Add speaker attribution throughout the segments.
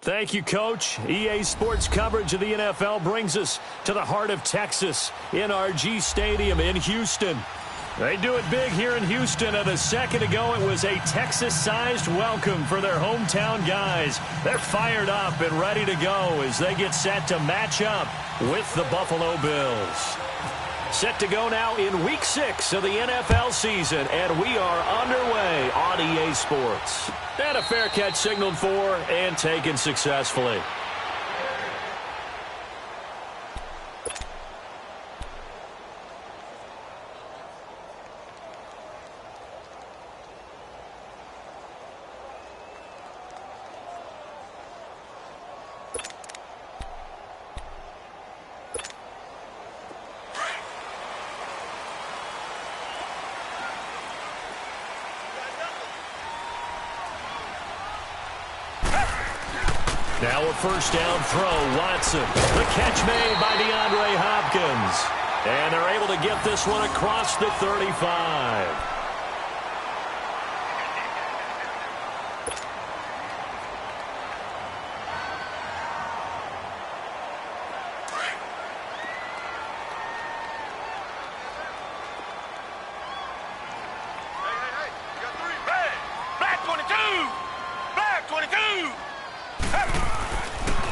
Speaker 1: Thank you, Coach. EA Sports coverage of the NFL brings us to the heart of Texas in our G Stadium in Houston. They do it big here in Houston, and a second ago it was a Texas-sized welcome for their hometown guys. They're fired up and ready to go as they get set to match up with the Buffalo Bills. Set to go now in Week 6 of the NFL season, and we are underway on EA Sports. And a fair catch signaled for and taken successfully. Now a first down throw, Watson. The catch made by DeAndre Hopkins. And they're able to get this one across the 35.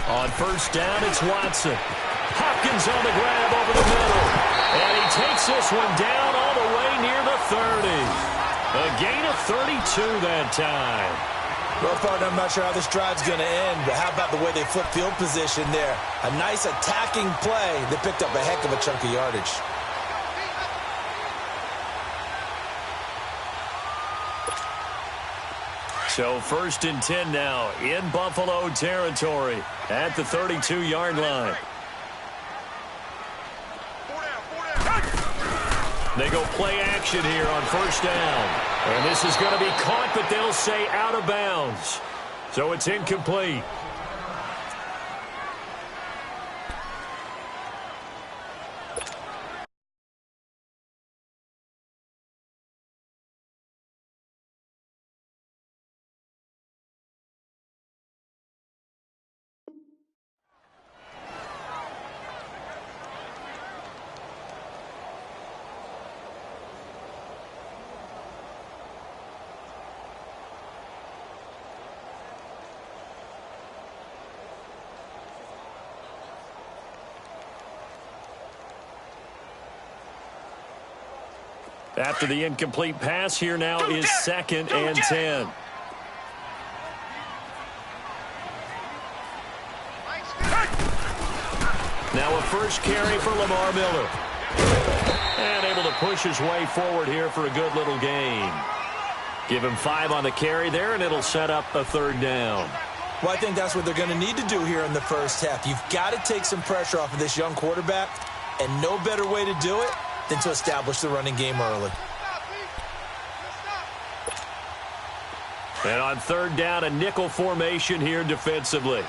Speaker 1: On first down, it's Watson. Hopkins on the grab over the middle. And he takes this one down all the way near the 30. A gain of 32 that time.
Speaker 2: Well, partner, I'm not sure how this drive's going to end, but how about the way they flip field position there? A nice attacking play. They picked up a heck of a chunk of yardage.
Speaker 1: So first and 10 now in Buffalo territory at the 32-yard line. They go play action here on first down. And this is going to be caught, but they'll say out of bounds. So it's incomplete. After the incomplete pass, here now is second and 10. Now a first carry for Lamar Miller. And able to push his way forward here for a good little gain. Give him 5 on the carry there, and it'll set up a third down.
Speaker 2: Well, I think that's what they're going to need to do here in the first half. You've got to take some pressure off of this young quarterback, and no better way to do it than to establish the running game early.
Speaker 1: And on third down, a nickel formation here defensively.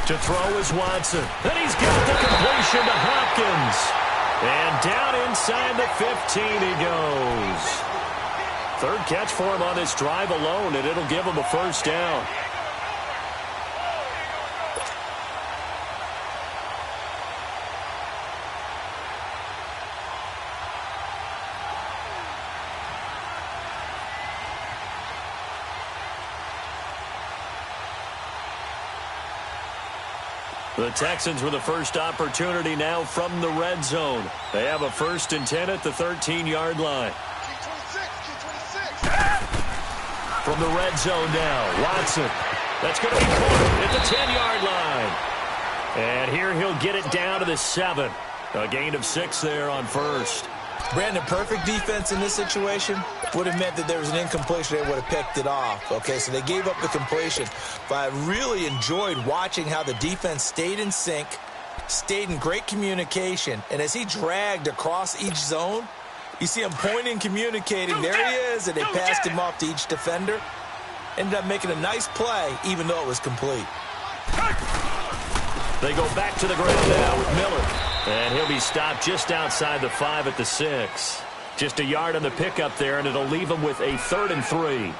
Speaker 1: To throw is Watson. And he's got the completion to Hopkins. And down inside the 15 he goes. Third catch for him on this drive alone, and it'll give him a first down. The Texans with the first opportunity now from the red zone. They have a first and 10 at the 13-yard line. From the red zone now, Watson. That's going to be caught at the 10-yard line. And here he'll get it down to the 7. A gain of 6 there on first.
Speaker 2: Brandon, perfect defense in this situation would have meant that there was an incompletion. They would have picked it off. Okay, so they gave up the completion. But I really enjoyed watching how the defense stayed in sync, stayed in great communication. And as he dragged across each zone, You see him pointing, communicating. There he is, and they passed him off to each defender. Ended up making a nice play, even though it was complete.
Speaker 1: They go back to the ground now with Miller. And he'll be stopped just outside the 5 at the 6. Just a yard on the pickup there, and it'll leave them with a 3rd and 3.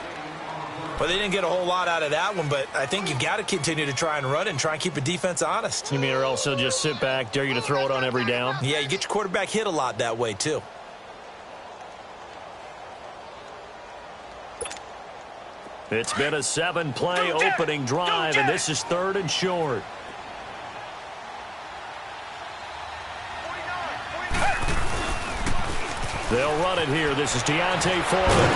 Speaker 2: Well, they didn't get a whole lot out of that one, but I think you got to continue to try and run and try and keep the defense honest.
Speaker 1: You mean or also just sit back, dare you to throw it on every down?
Speaker 2: Yeah, you get your quarterback hit a lot that way, too.
Speaker 1: It's been a 7-play opening drive, and this is 3rd and short. They'll run it here. This is Deontay Foreman.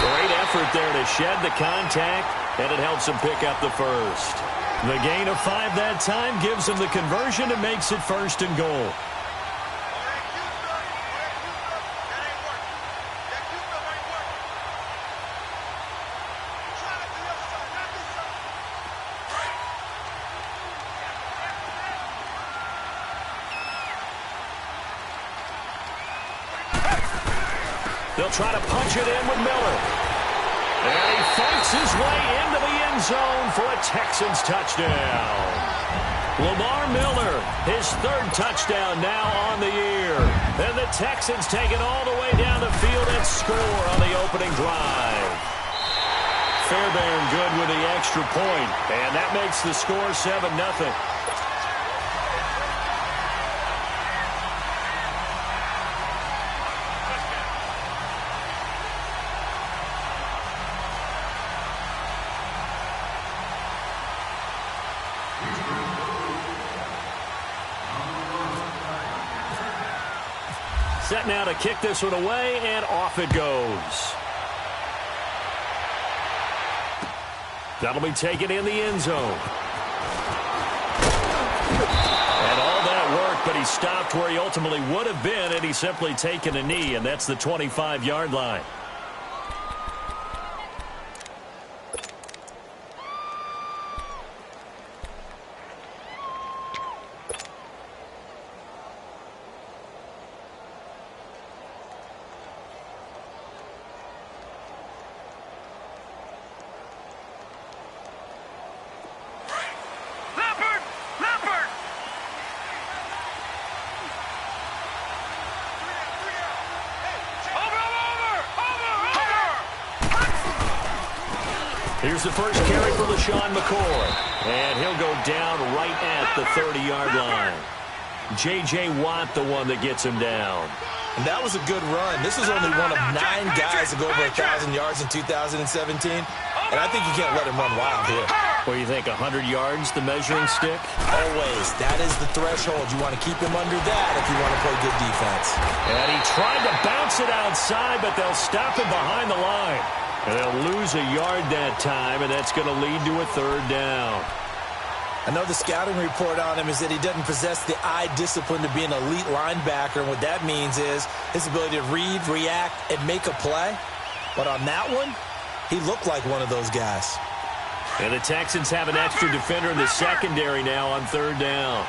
Speaker 1: Great effort there to shed the contact, and it helps him pick up the first. The gain of 5 that time gives him the conversion and makes it 1st and goal. They'll try to punch it in with Miller. And he fights his way into the end zone for a Texans touchdown. Lamar Miller, his 3rd touchdown now on the year. And the Texans take it all the way down the field and score on the opening drive. Fairbairn good with the extra point, and that makes the score 7-0. Set now to kick this one away, and off it goes. That'll be taken in the end zone. And all that work, but he stopped where he ultimately would have been, and he's simply taken a knee, and that's the 25-yard line. Here's the first carry for LaShawn McCoy. And he'll go down right at the 30-yard line. J.J. Watt, the one that gets him down.
Speaker 2: And that was a good run. This was only one of 9 guys to go over 1,000 yards in 2017. And I think you can't let him run wild here.
Speaker 1: What do you think, 100 yards, the measuring stick?
Speaker 2: Always. That is the threshold. You want to keep him under that if you want to play good defense.
Speaker 1: And he tried to bounce it outside, but they'll stop him behind the line. And they'll lose a yard that time, and that's going to lead to a 3rd down.
Speaker 2: I know the scouting report on him is that he doesn't possess the eye discipline to be an elite linebacker. And what that means is his ability to read, react, and make a play. But on that one, he looked like one of those guys.
Speaker 1: And the Texans have an extra defender in the secondary now on 3rd down.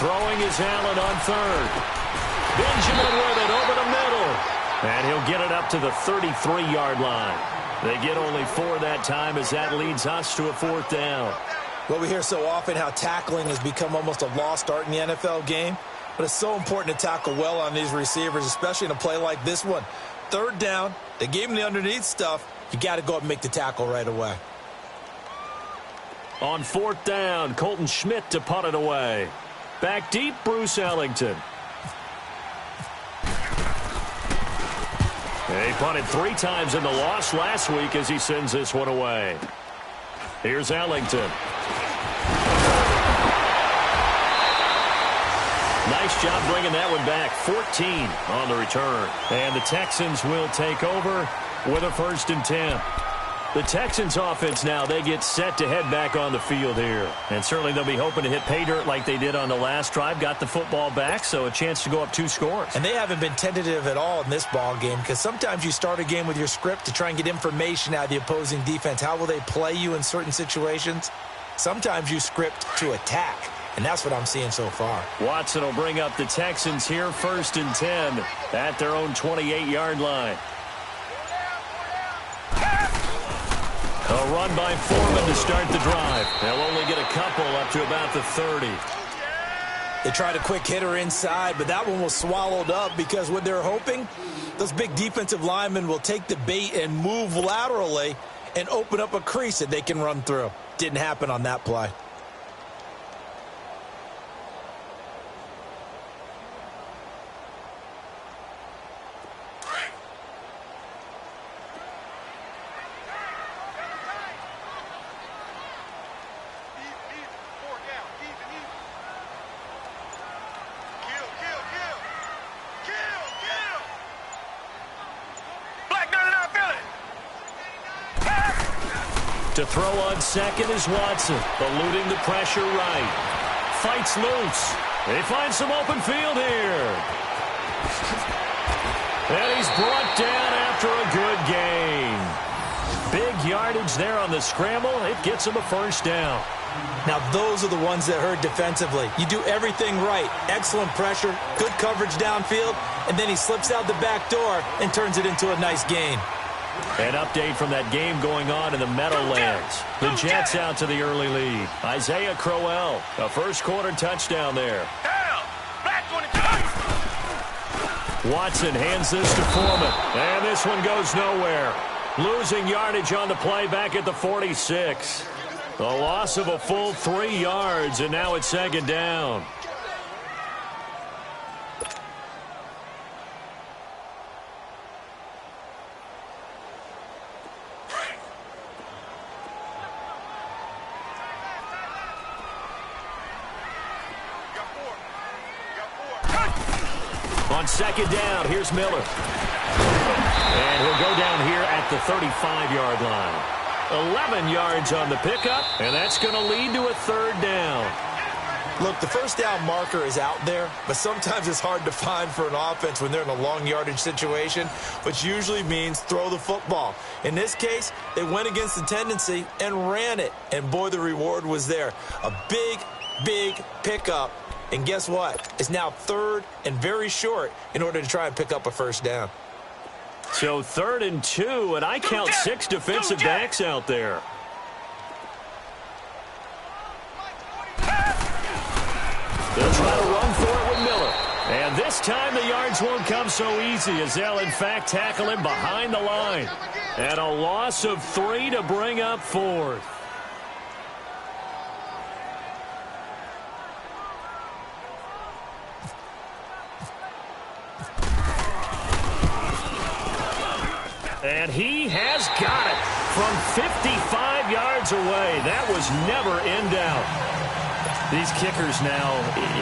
Speaker 1: Throwing is Allen on 3rd. Benjamin with it over the middle. And he'll get it up to the 33-yard line. They get only 4 that time as that leads us to a 4th down.
Speaker 2: Well, we hear so often how tackling has become almost a lost art in the NFL game. But it's so important to tackle well on these receivers, especially in a play like this one. 3rd down, they gave him the underneath stuff. You got to go up and make the tackle right away.
Speaker 1: On 4th down, Colton Schmidt to punt it away. Back deep, Bruce Ellington. He punted 3 times in the loss last week as he sends this one away. Here's Ellington. Nice job bringing that one back. 14 on the return. And the Texans will take over with a 1st and 10. The Texans offense now, they get set to head back on the field here. And certainly they'll be hoping to hit pay dirt like they did on the last drive. Got the football back, so a chance to go up 2 scores.
Speaker 2: And they haven't been tentative at all in this ball game, because sometimes you start a game with your script to try and get information out of the opposing defense. How will they play you in certain situations? Sometimes you script to attack, and that's what I'm seeing so far.
Speaker 1: Watson will bring up the Texans here 1st and 10 at their own 28-yard line. A run by Foreman to start the drive. They'll only get a couple up to about the 30.
Speaker 2: They tried a quick hitter inside, but that one was swallowed up because what they're hoping, those big defensive linemen will take the bait and move laterally and open up a crease that they can run through. Didn't happen on that play.
Speaker 1: To throw on second is Watson, eluding the pressure right. Fights loose. They find some open field here. And he's brought down after a good gain. Big yardage there on the scramble. It gets him a first down.
Speaker 2: Now, those are the ones that hurt defensively. You do everything right. Excellent pressure, good coverage downfield, and then he slips out the back door and turns it into a nice gain.
Speaker 1: An update from that game going on in the Meadowlands. The Jets out to the early lead. Isaiah Crowell, a first-quarter touchdown there. Watson hands this to Foreman, and this one goes nowhere. Losing yardage on the play back at the 46. A loss of a full 3 yards, and now it's 2nd down. On 2nd down, here's Miller. And he'll go down here at the 35-yard line. 11 yards on the pickup, and that's going to lead to a 3rd down.
Speaker 2: Look, the first down marker is out there, but sometimes it's hard to find for an offense when they're in a long yardage situation, which usually means throw the football. In this case, they went against the tendency and ran it, and boy, the reward was there. A big, big pickup. And guess what? It's now 3rd and very short in order to try and pick up a first down.
Speaker 1: So 3rd and 2, and I count 6 defensive backs out there. They'll try to run for it with Miller. And this time the yards won't come so easy as they'll, in fact, tackle him behind the line. And a loss of 3 to bring up 4th. And he has got it from 55 yards away. That was never in doubt. These kickers now,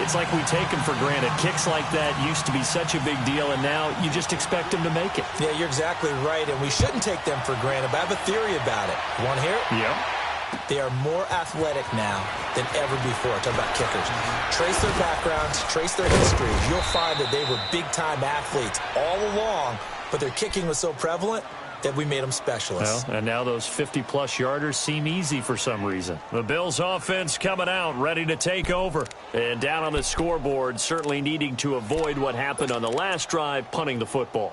Speaker 1: it's like we take them for granted. Kicks like that used to be such a big deal, and now you just expect them to make it.
Speaker 2: Yeah, you're exactly right, and we shouldn't take them for granted, but I have a theory about it. Want to hear it?
Speaker 1: Yep.
Speaker 2: They are more athletic now than ever before. Talk about kickers. Trace their backgrounds, trace their histories. You'll find that they were big-time athletes all along, but their kicking was so prevalent that we made them specialists.
Speaker 1: Well, and now those 50-plus yarders seem easy for some reason. The Bills offense coming out, ready to take over. And down on the scoreboard, certainly needing to avoid what happened on the last drive, punting the football.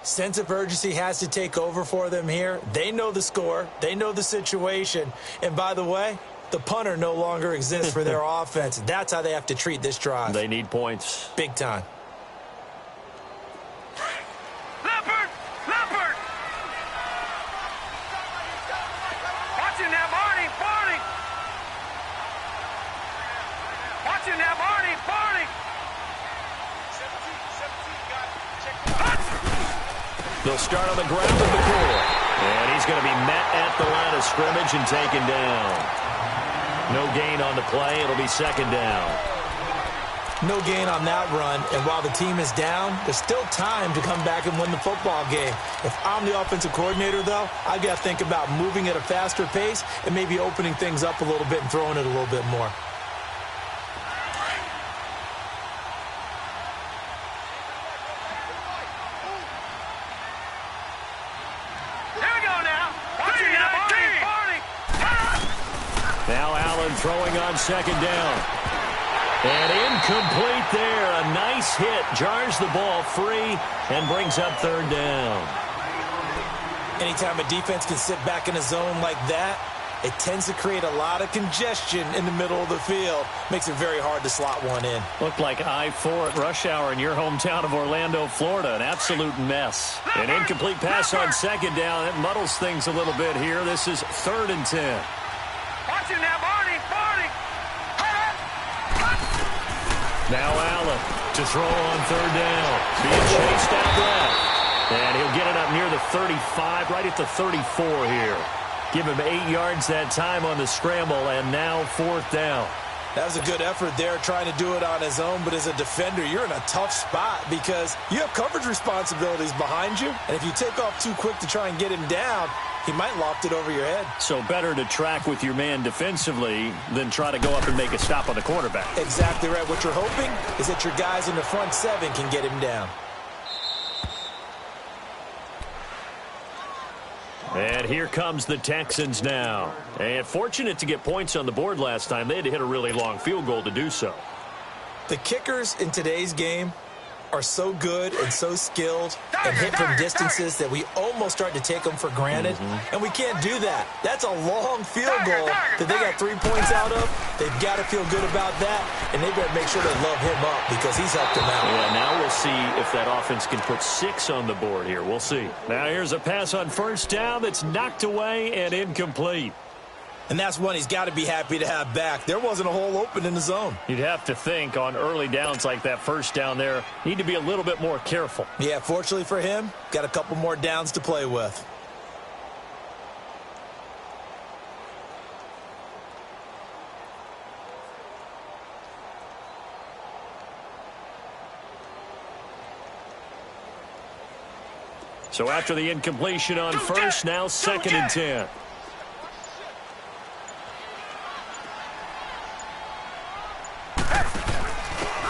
Speaker 2: Sense of urgency has to take over for them here. They know the score. They know the situation. And by the way, the punter no longer exists for their offense. That's how they have to treat this drive.
Speaker 1: They need points.
Speaker 2: Big time.
Speaker 1: They'll start on the ground with the core. And he's going to be met at the line of scrimmage and taken down. No gain on the play. It'll be 2nd down.
Speaker 2: No gain on that run, and while the team is down, there's still time to come back and win the football game. If I'm the offensive coordinator, though, I've got to think about moving at a faster pace and maybe opening things up a little bit and throwing it a little bit more.
Speaker 1: Now Allen throwing on second down. And incomplete there. A nice hit. Jars the ball free and brings up third down.
Speaker 2: Anytime a defense can sit back in a zone like that, it tends to create a lot of congestion in the middle of the field. Makes it very hard to slot one in.
Speaker 1: Looked like I-4 at rush hour in your hometown of Orlando, Florida. An absolute mess. An incomplete pass on second down. It muddles things a little bit here. This is 3rd and 10.
Speaker 3: Watch it now, Barney.
Speaker 1: Now Allen to throw on third down. Being chased out left. And he'll get it up near the 35, right at the 34 here. Give him 8 yards that time on the scramble, and now 4th down.
Speaker 2: That was a good effort there, trying to do it on his own. But as a defender, you're in a tough spot because you have coverage responsibilities behind you. And if you take off too quick to try and get him down, he might loft it over your head.
Speaker 1: So better to track with your man defensively than try to go up and make a stop on the quarterback.
Speaker 2: Exactly right. What you're hoping is that your guys in the front 7 can get him down.
Speaker 1: And here comes the Texans now. And fortunate to get points on the board last time. They had to hit a really long field goal to do so.
Speaker 2: The kickers in today's game are so good and so skilled and hit from distances that we almost start to take them for granted. And we can't do that. That's a long field goal that they got 3 points out of. They've got to feel good about that, and they better make sure to love him up because he's helped them out.
Speaker 1: Yeah, now we'll see if that offense can put 6 on the board here. We'll see. Now here's a pass on first down that's knocked away and incomplete.
Speaker 2: And that's one he's got to be happy to have back. There wasn't a hole open in the zone.
Speaker 1: You'd have to think on early downs like that first down there, need to be a little bit more careful.
Speaker 2: Yeah, fortunately for him, got a couple more downs to play with.
Speaker 1: So after the incompletion on first, now 2nd and 10.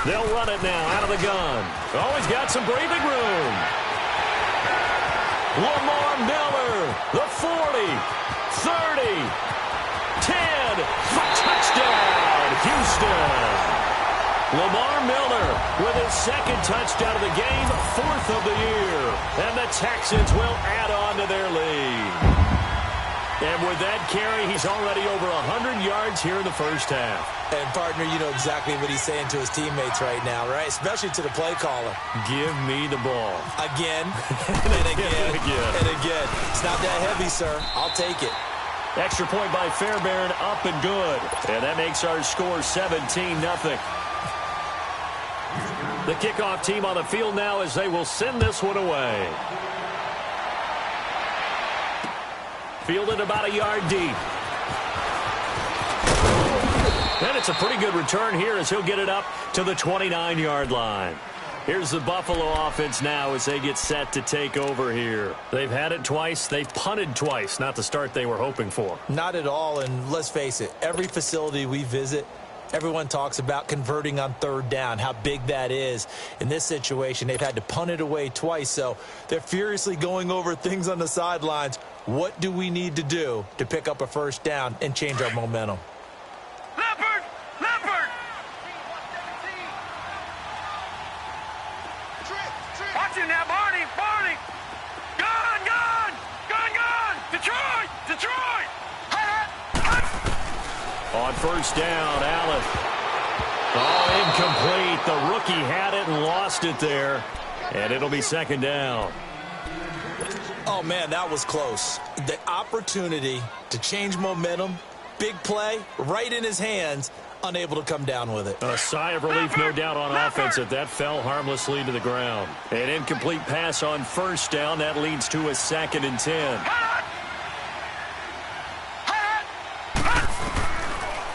Speaker 1: They'll run it now out of the gun. Oh, he's got some breathing room. Lamar Miller, the 40, 30, 10, touchdown, Houston. Lamar Miller with his 2nd touchdown of the game, 4th of the year. And the Texans will add on to their lead. And with that carry, he's already over 100 yards here in the first half.
Speaker 2: And, partner, you know exactly what he's saying to his teammates right now, right? Especially to the play caller.
Speaker 1: Give me the ball.
Speaker 2: Again, and again, and again. It's not that heavy, sir. I'll take it.
Speaker 1: Extra point by Fairbairn, up and good. And that makes our score 17-0. The kickoff team on the field now as they will send this one away. Fielded about a yard deep. And it's a pretty good return here as he'll get it up to the 29-yard line. Here's the Buffalo offense now as they get set to take over here. They've had it twice. They've punted twice. Not the start they were hoping for.
Speaker 2: Not at all, and let's face it, every facility we visit, everyone talks about converting on 3rd down, how big that is. In this situation, they've had to punt it away twice, so they're furiously going over things on the sidelines. What do we need to do to pick up a 1st down and change our momentum?
Speaker 3: Leopard! Leopard! Watch it now, Barney! Barney! Gun! Gun! Gun! Gun! Detroit! Detroit!
Speaker 1: On 1st down, Allen. Oh, incomplete. The rookie had it and lost it there. And it'll be 2nd down.
Speaker 2: Oh, man, that was close. The opportunity to change momentum, big play, right in his hands, unable to come down with it.
Speaker 1: A sigh of relief, no doubt, on offense that that fell harmlessly to the ground. An incomplete pass on 1st down. That leads to a 2nd and 10.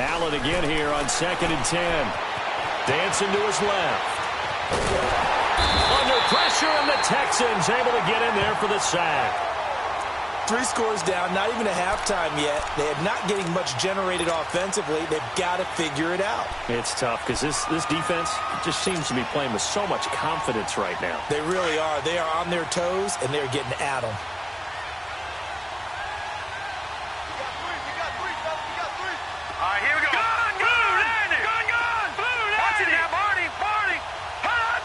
Speaker 1: Allen again here on 2nd and 10. Dancing to his left. Under pressure, and the Texans able to get in there for the sack.
Speaker 2: 3 scores down, not even a halftime yet. They are not getting much generated offensively. They've got to figure it out.
Speaker 1: It's tough because this defense just seems to be playing with so much confidence right now.
Speaker 2: They really are. They are on their toes, and they're getting at them.
Speaker 3: All right, here we go. Gun! Landing! Gun! Blue! Watch it now, Barney! Hot!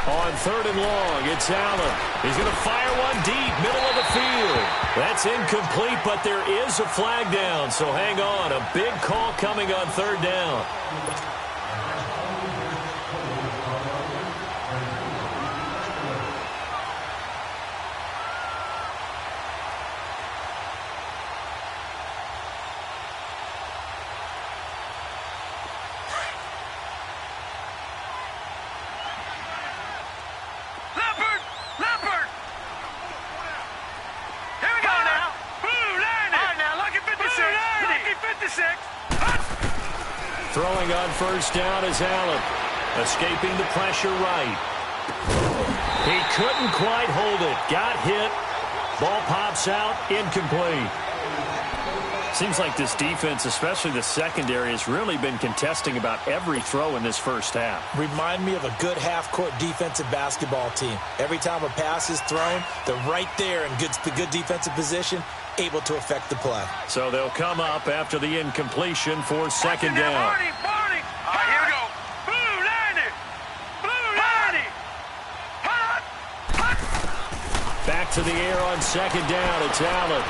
Speaker 1: On 3rd and long, it's Allen. He's going to fire one deep, middle of the field. That's incomplete, but there is a flag down, so hang on. A big call coming on 3rd down.
Speaker 3: Leopard! Here we go now. Blue landing. All right, now, lucky 56. Lucky 56.
Speaker 1: Throwing on 1st down is Allen. Escaping the pressure right. He couldn't quite hold it. Got hit. Ball pops out. Incomplete. Seems like this defense, especially the secondary, has really been contesting about every throw in this first half.
Speaker 2: Remind me of a good half-court defensive basketball team. Every time a pass is thrown, they're right there in good defensive position, able to affect the play.
Speaker 1: So they'll come up after the incompletion for 2nd down.
Speaker 3: Barney! All right, here we go. Blue landing! Hot!
Speaker 1: Back to the air on 2nd down. It's Allen.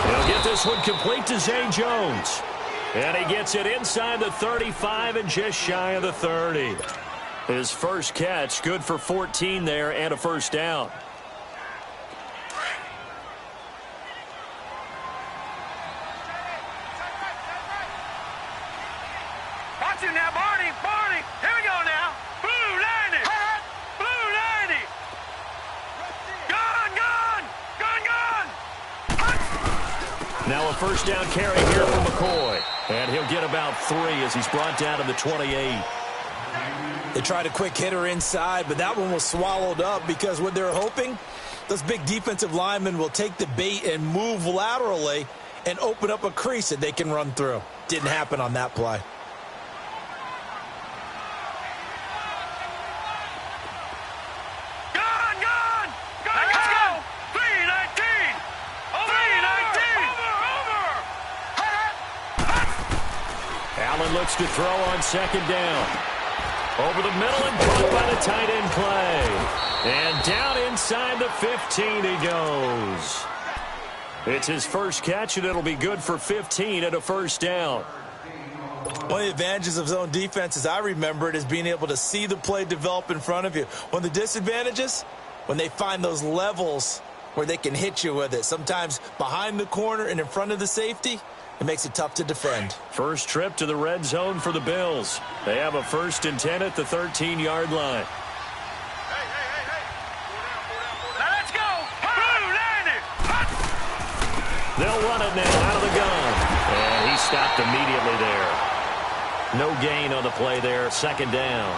Speaker 1: He'll get this one complete to Zay Jones. And he gets it inside the 35 and just shy of the 30. His first catch, good for 14 there and a 1st down.
Speaker 3: Watch it now, Barney! Here we go now. Blue landing! Blue landing! Gun!
Speaker 1: Now a 1st down carry here for McCoy. And he'll get about 3 as he's brought down to the 28.
Speaker 2: They tried a quick hitter inside, but that one was swallowed up because what they're hoping, those big defensive linemen will take the bait and move laterally and open up a crease that they can run through. Didn't happen on that play.
Speaker 3: Let's go! 319! 319!
Speaker 1: Allen looks to throw on 2nd down. Over the middle and caught by the tight end play. And down inside the 15 he goes. It's his first catch, and it'll be good for 15 at a 1st down.
Speaker 2: One of the advantages of zone defense, as I remember it, is being able to see the play develop in front of you. One of the disadvantages, when they find those levels where they can hit you with it, sometimes behind the corner and in front of the safety, it makes it tough to defend.
Speaker 1: First trip to the red zone for the Bills. They have a 1st and 10 at the 13-yard line.
Speaker 3: Now let's go! Blue landing!
Speaker 1: They'll run it now out of the gun. And he stopped immediately there. No gain on the play there, 2nd down.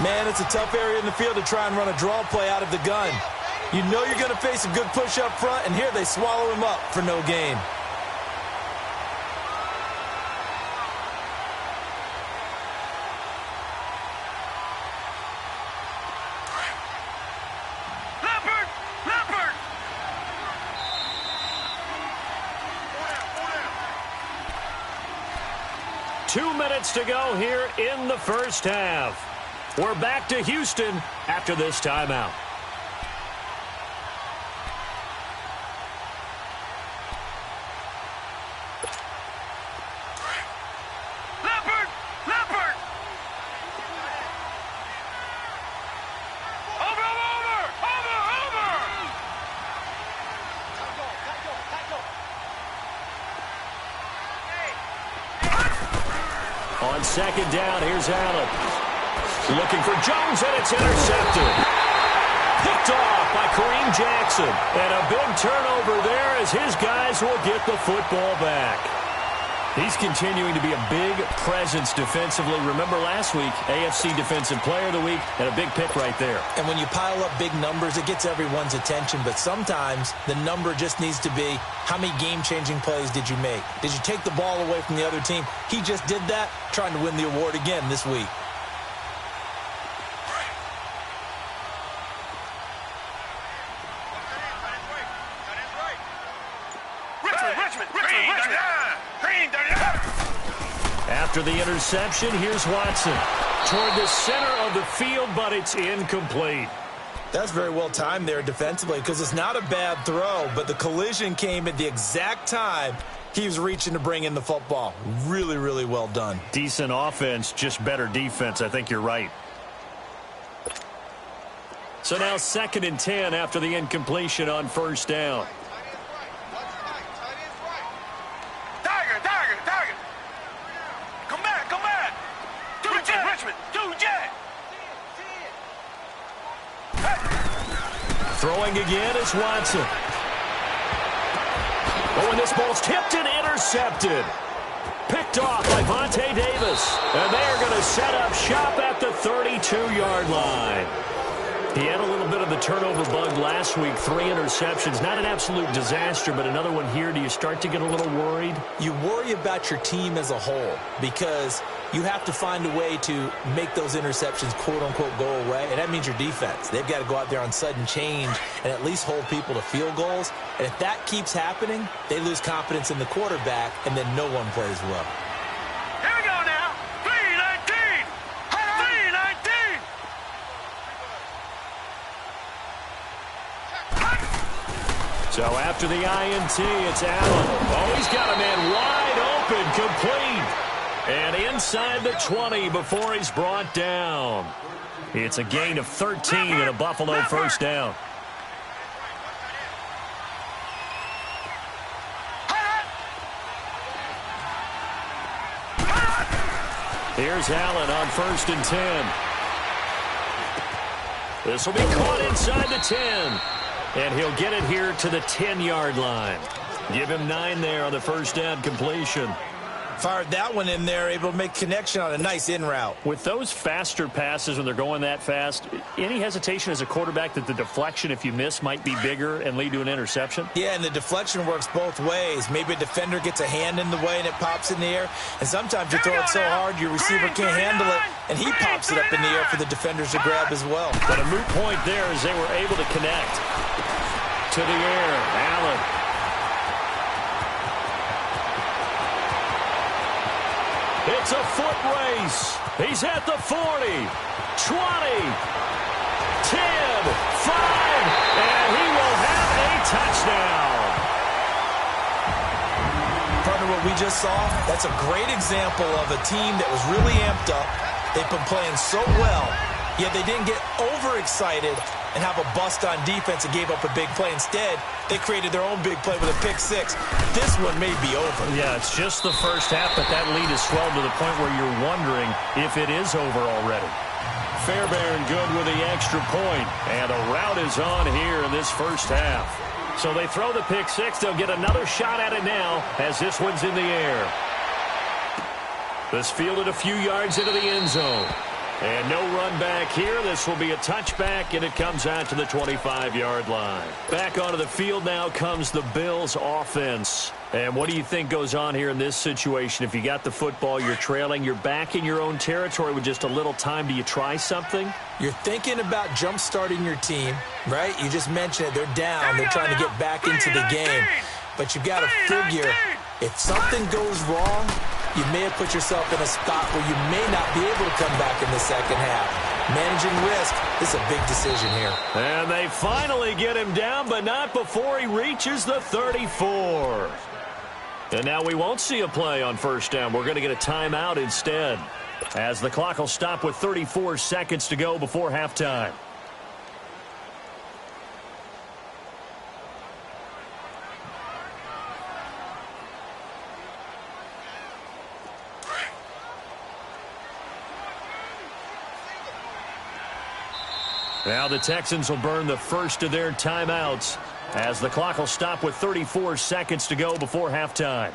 Speaker 2: Man, it's a tough area in the field to try and run a draw play out of the gun. You know you're going to face a good push up front, and here they swallow him up for no gain.
Speaker 3: Leopard!
Speaker 1: 2 minutes to go here in the first half. We're back to Houston after this timeout.
Speaker 3: Leopard!
Speaker 1: On 2nd down, here's Allen. Looking for Jones, and it's intercepted. Picked off by Kareem Jackson. And a big turnover there as his guys will get the football back. He's continuing to be a big presence defensively. Remember last week, AFC Defensive Player of the Week, and a big pick right there.
Speaker 2: And when you pile up big numbers, it gets everyone's attention. But sometimes the number just needs to be, how many game-changing plays did you make? Did you take the ball away from the other team? He just did that, trying to win the award again this week.
Speaker 1: After the interception, here's Watson toward the center of the field, but it's incomplete.
Speaker 2: That's very well timed there defensively, because it's not a bad throw, but the collision came at the exact time he was reaching to bring in the football. Really, really well done.
Speaker 1: Decent offense, just better defense. I think you're right. So now 2nd and 10 after the incompletion on first down. Throwing again is Watson. Oh, and this ball's tipped and intercepted. Picked off by Vontae Davis. And they're going to set up shop at the 32-yard line. He had a little bit of the turnover bug last week. 3 interceptions. Not an absolute disaster, but another one here. Do you start to get a little worried?
Speaker 2: You worry about your team as a whole, because you have to find a way to make those interceptions, quote-unquote, go away, and that means your defense. They've got to go out there on sudden change and at least hold people to field goals. And if that keeps happening, they lose confidence in the quarterback, and then no one plays well.
Speaker 3: Here we go now. 3-19. 3-19.
Speaker 1: So after the INT, it's Allen. Oh, he's got a man wide open, complete. And inside the 20 before he's brought down. It's a gain of 13 and a Buffalo first down. Here's Allen on 1st and 10. This will be caught inside the 10. And he'll get it here to the 10-yard line. Give him 9 there on the first down completion.
Speaker 2: Fired that one in there, able to make connection on a nice in route.
Speaker 1: With those faster passes when they're going that fast, any hesitation as a quarterback that the deflection, if you miss, might be bigger and lead to an interception?
Speaker 2: Yeah, and the deflection works both ways. Maybe a defender gets a hand in the way and it pops in the air. And sometimes you throw it so hard your receiver can't handle it, and he pops it up in the air for the defenders to grab as well.
Speaker 1: But a moot point there as they were able to connect. To the air, Allen. It's a foot race. He's at the 40, 20, 10, 5, and he will have a touchdown.
Speaker 2: Partner, what we just saw, that's a great example of a team that was really amped up. They've been playing so well, yet they didn't get overexcited and have a bust on defense and gave up a big play. Instead, they created their own big play with a pick 6. This one may be over.
Speaker 1: Yeah, it's just the first half, but that lead is swelled to the point where you're wondering if it is over already. Fairbairn good with the extra point, and a rout is on here in this first half. So they throw the pick 6. They'll get another shot at it now as this one's in the air. This fielded a few yards into the end zone. And no run back here. This will be a touchback, and it comes out to the 25-yard line. Back onto the field now comes the Bills offense. And what do you think goes on here in this situation? If you got the football, you're trailing, you're back in your own territory with just a little time. Do you try something?
Speaker 2: You're thinking about jump-starting your team, right? You just mentioned it. They're down. They're trying to get back into the game. But you've got to figure, if something goes wrong, you may have put yourself in a spot where you may not be able to come back in the second half. Managing risk, this is a big decision here.
Speaker 1: And they finally get him down, but not before he reaches the 34. And now we won't see a play on first down. We're going to get a timeout instead, as the clock will stop with 34 seconds to go before halftime. Now the Texans will burn the first of their timeouts as the clock will stop with 34 seconds to go before halftime.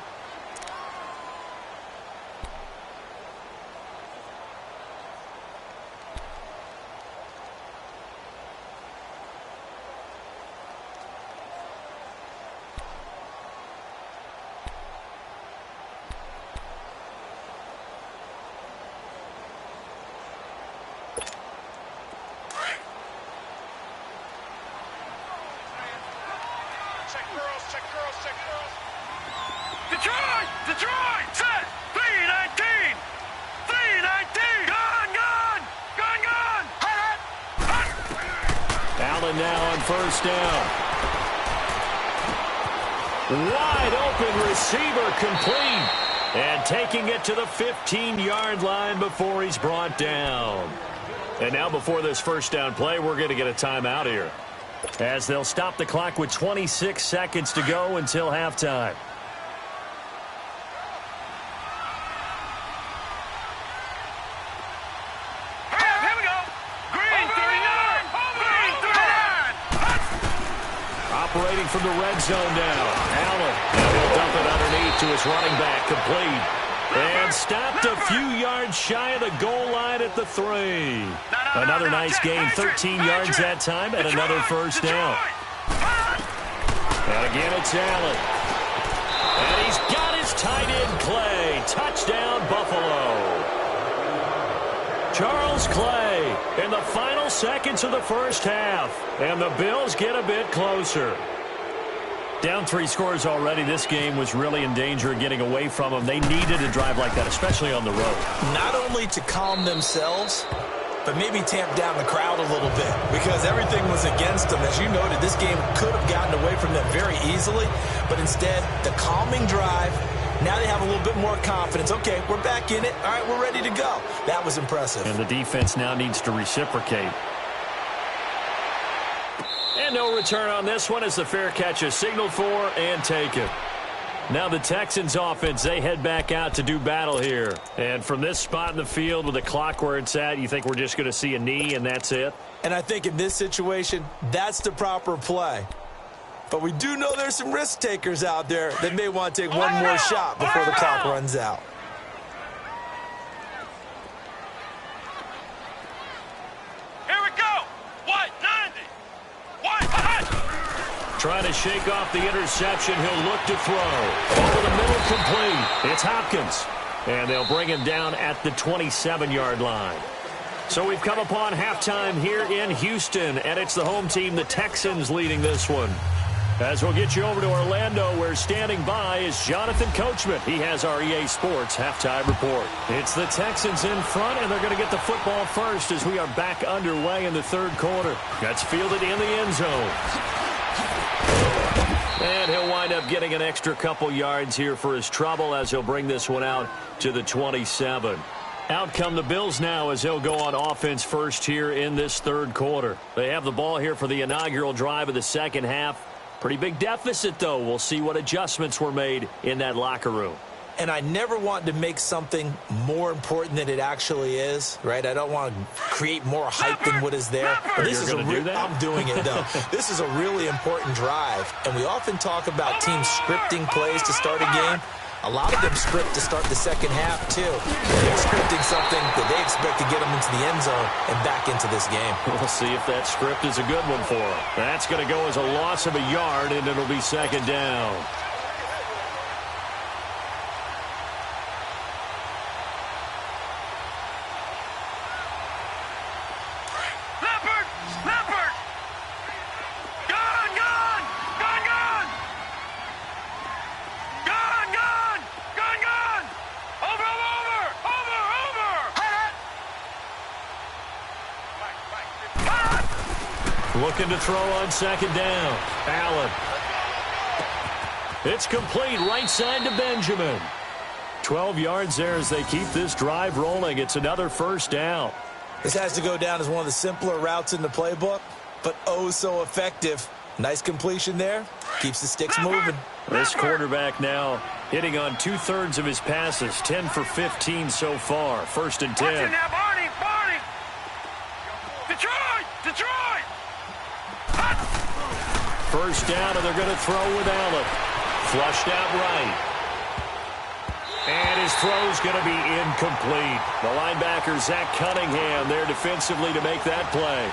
Speaker 3: Detroit! Detroit! Set! 319! 319! Gone! Gone! Gone! Gone!
Speaker 1: Allen now on first down. Wide open receiver complete. And taking it to the 15-yard line before he's brought down. And now before this first down play, we're going to get a timeout here, as they'll stop the clock with 26 seconds to go until halftime.
Speaker 3: Here we go! Green 39! Green 39!
Speaker 1: Operating from the red zone now. Allen. And he'll dump it underneath to his running back. Complete. And stopped a few yards shy of the goal line at the 3. Another nice gain. 13 yards that time and another first down. And again it's Allen. And he's got his tight end Clay. Touchdown Buffalo. Charles Clay in the final seconds of the first half. And the Bills get a bit closer. Down 3 scores already. This game was really in danger of getting away from them. They needed a drive like that, especially on the road.
Speaker 2: Not only to calm themselves, but maybe tamp down the crowd a little bit, because everything was against them. As you noted, this game could have gotten away from them very easily, but instead, the calming drive, now they have a little bit more confidence. Okay, we're back in it. All right, we're ready to go. That was impressive.
Speaker 1: And the defense now needs to reciprocate. And no return on this one as the fair catch is signaled for and taken. Now the Texans offense, they head back out to do battle here. And from this spot in the field with the clock where it's at, you think we're just going to see a knee and that's it?
Speaker 2: And I think in this situation, that's the proper play. But we do know there's some risk takers out there that may want to take one more shot before the clock runs out.
Speaker 3: Here we go! White 90! White!
Speaker 1: Trying to shake off the interception. He'll look to throw. Over the middle, complete. It's Hopkins. And they'll bring him down at the 27-yard line. So we've come upon halftime here in Houston, and it's the home team, the Texans, leading this one. As we'll get you over to Orlando, where standing by is Jonathan Coachman. He has our EA Sports halftime report. It's the Texans in front, and they're going to get the football first as we are back underway in the third quarter. That's fielded in the end zone. And he'll wind up getting an extra couple yards here for his trouble as he'll bring this one out to the 27. Out come the Bills now as they'll go on offense first here in this third quarter. They have the ball here for the inaugural drive of the second half. Pretty big deficit, though. We'll see what adjustments were made in that locker room.
Speaker 2: And I never want to make something more important than it actually is, right? I don't want to create more hype than what is there. But this is I'm doing it, though. This is a really important drive. And we often talk about teams scripting plays to start a game. A lot of them script to start the second half, too. They're scripting something that they expect to get them into the end zone and back into this game.
Speaker 1: We'll see if that script is a good one for them. That's going to go as a loss of a yard, and it'll be second down. Looking to throw on second down. Allen. It's complete right side to Benjamin. 12 yards there as they keep this drive rolling. It's another first down.
Speaker 2: This has to go down as one of the simpler routes in the playbook, but oh so effective. Nice completion there. Keeps the sticks moving.
Speaker 1: This quarterback now hitting on 2/3 of his passes. 10 for 15 so far. First and 10.
Speaker 3: Watch it now, Barney! Barney! Detroit! Detroit!
Speaker 1: First down, and they're going to throw with Allen. Flushed out right. And his throw's going to be incomplete. The linebacker, Zach Cunningham, there defensively to make that play.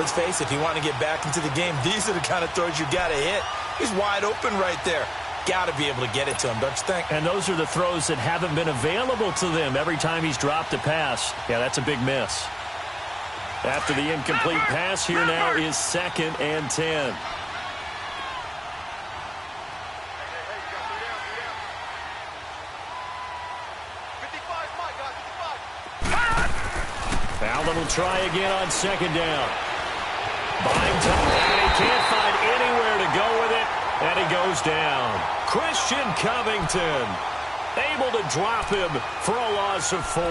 Speaker 2: Let's face it, if you want to get back into the game, these are the kind of throws you got to hit. He's wide open right there. Got to be able to get it to him, don't you think?
Speaker 1: And those are the throws that haven't been available to them every time he's dropped a pass. Yeah, that's a big miss. After the incomplete pass, here now is 2nd and 10. Fowler will try again on 2nd down. Buying time, and he can't find anywhere to go with it, and he goes down. Christian Covington able to drop him for a loss of 4.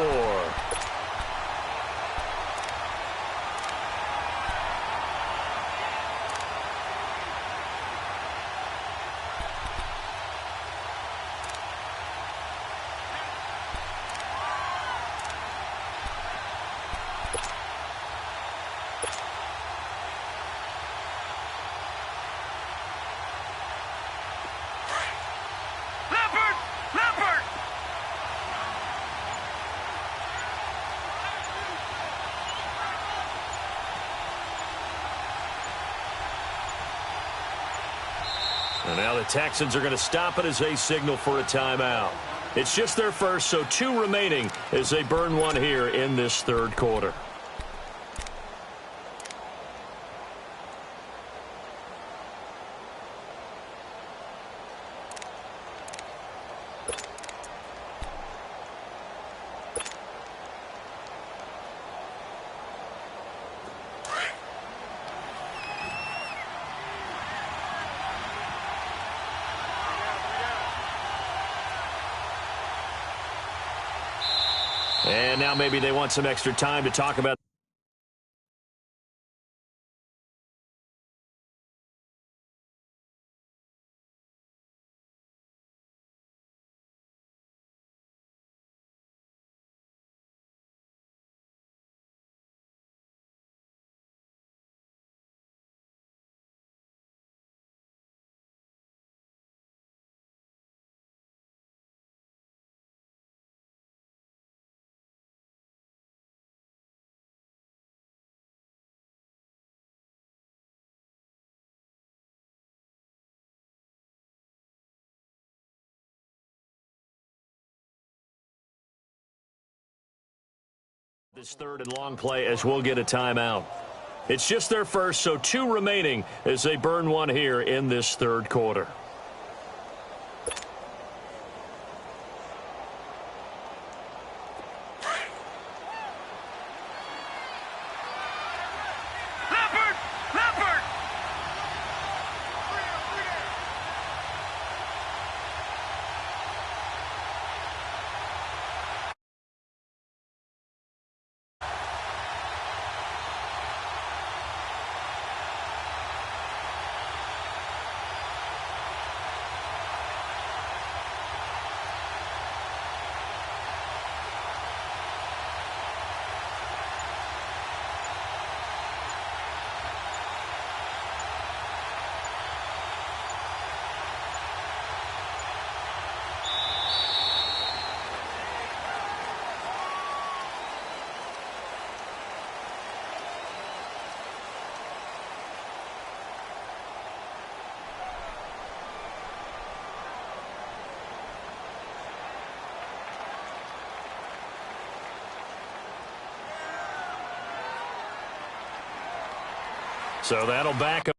Speaker 1: And now the Texans are going to stop it as they signal for a timeout. It's just their first, so 2 remaining as they burn 1 here in this 3rd quarter. And now maybe they want some extra time to talk about. This 3rd and long play as we'll get a timeout. It's just their first, so 2 remaining as they burn 1 here in this 3rd quarter. So that'll back up.